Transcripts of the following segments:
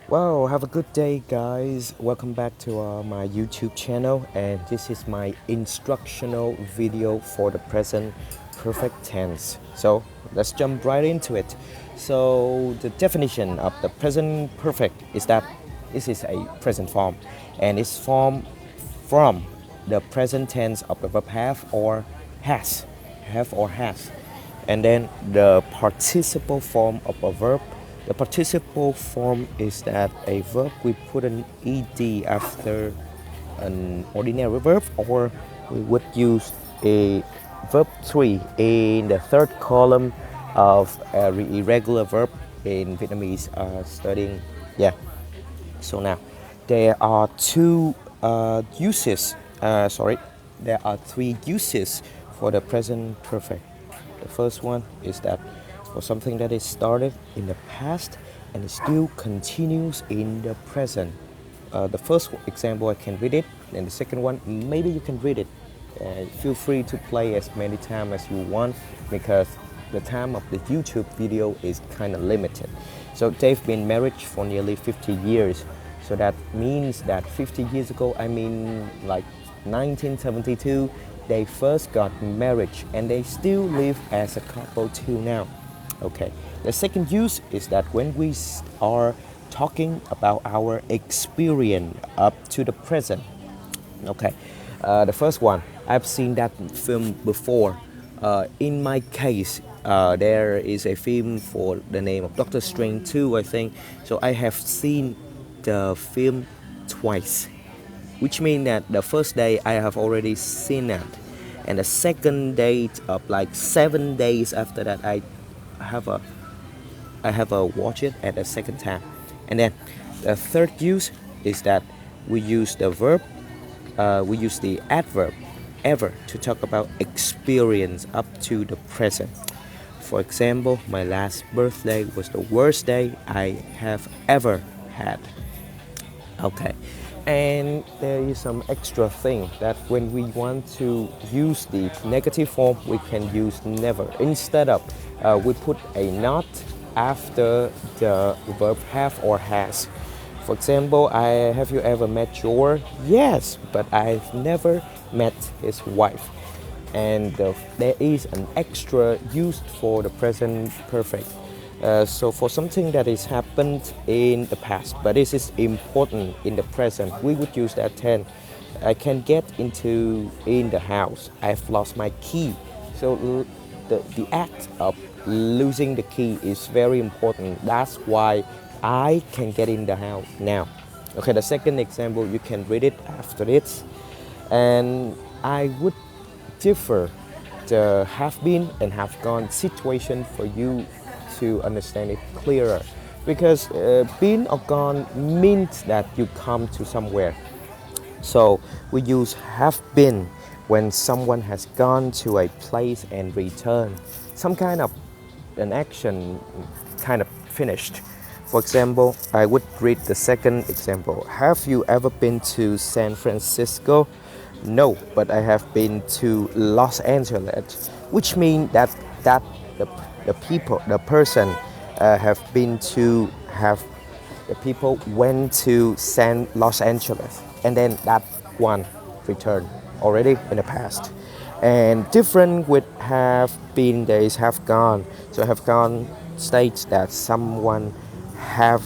Well, have a good day, guys. Welcome back to my YouTube channel, and this is my instructional video for the present perfect tense. So let's jump right into it. So the definition of the present perfect is that this is a present form, and it's formed from the present tense of the verb have or has, and then the participle form of a verb. The participle form is that a verb we put an ed after an ordinary verb, or we would use a verb 3 in the third column of a irregular verb in Vietnamese studying. Yeah. So now there are there are three uses for the present perfect. The first one is that for something that is started in the past and it still continues in the present. The first example I can read it, and the second one maybe you can read it. Feel free to play as many times as you want because the time of the YouTube video is kind of limited. So they've been married for nearly 50 years. So that means that 50 years ago, I mean like 1972, they first got married and they still live as a couple till now. Okay. The second use is that when we are talking about our experience up to the present. Okay. The first one, I've seen that film before. In my case, there is a film for the name of Doctor Strange 2, I think. So I have seen the film twice, which means that the first day I have already seen it, and the second day of like 7 days after that have a I have a watch it at the second time. And then the third use is that we use the verb, we use the adverb ever to talk about experience up to the present. For example, my last birthday was the worst day I have ever had. Okay, and there is some extra thing that when we want to use the negative form, we can use never. Instead of we put a not after the verb have or has. For example, have you ever met your? Yes, but I've never met his wife. And there is an extra used for the present perfect. So for something that has happened in the past, but this is important in the present, we would use that tense. I can get into in the house. I've lost my key. So the act of losing the key is very important. That's why I can get in the house now. Okay, the second example, you can read it after this. And I would differ the have been and have gone situation for you to understand it clearer, because been or gone means that you come to somewhere. So we use have been when someone has gone to a place and returned, some kind of an action kind of finished. For example, I would read the second example. Have you ever been to San Francisco? No, but I have been to Los Angeles, which means that the people, the person have been to have the people went to Los Angeles, and then that one returned already in the past. And different with have been, there is have gone. So have gone states that someone have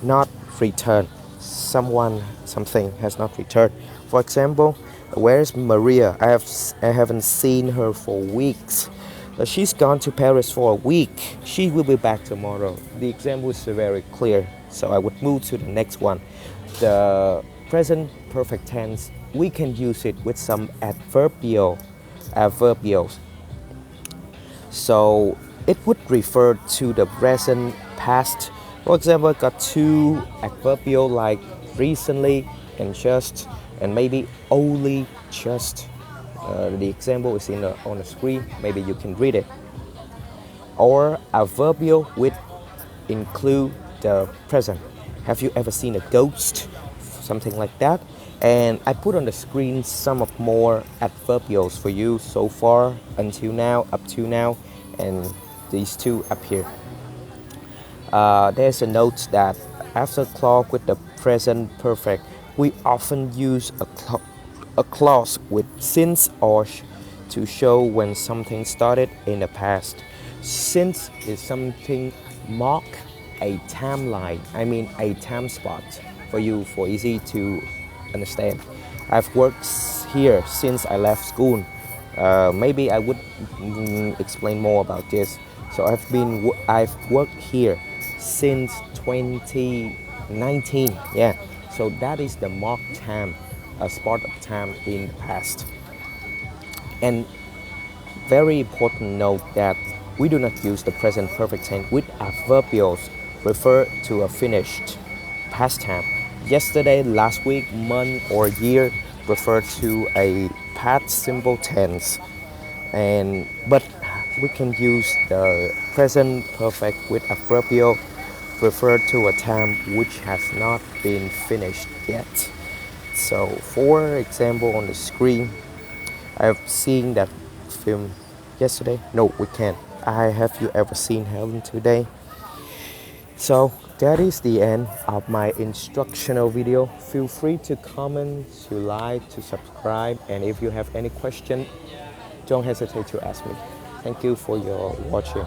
not returned. Something has not returned. For example, where's Maria? I haven't seen her for weeks. She's gone to Paris for a week. She will be back tomorrow. The example is very clear. So I would move to the next one. The present perfect tense, we can use it with some adverbials. So it would refer to the present past. For example, I got two adverbial like recently and just, and maybe only just. The example is on the screen. Maybe you can read it. Or adverbial with include the present. Have you ever seen a ghost? Something like that. And I put on the screen some of more adverbials for you so far, until now, up to now, and these two up here. There's a note that after clause with the present perfect, we often use a clause with since or to show when something started in the past. Since is something mark a timeline, I mean a time spot for you for easy to understand. I've worked here since I left school. Maybe I would explain more about this. So I've worked here since 2019. Yeah. So that is the mark time, a spot of time in the past. And very important note that we do not use the present perfect tense with adverbials refer to a finished past time. Yesterday, last week, month, or year refer to a past simple tense. But we can use the present perfect with adverbial refer to a time which has not been finished yet. So, for example, on the screen, I've seen that film yesterday. No, we can't. Have you ever seen Helen today? So that is the end of my instructional video. Feel free to comment, to like, to subscribe, and if you have any question, don't hesitate to ask me. Thank you for your watching.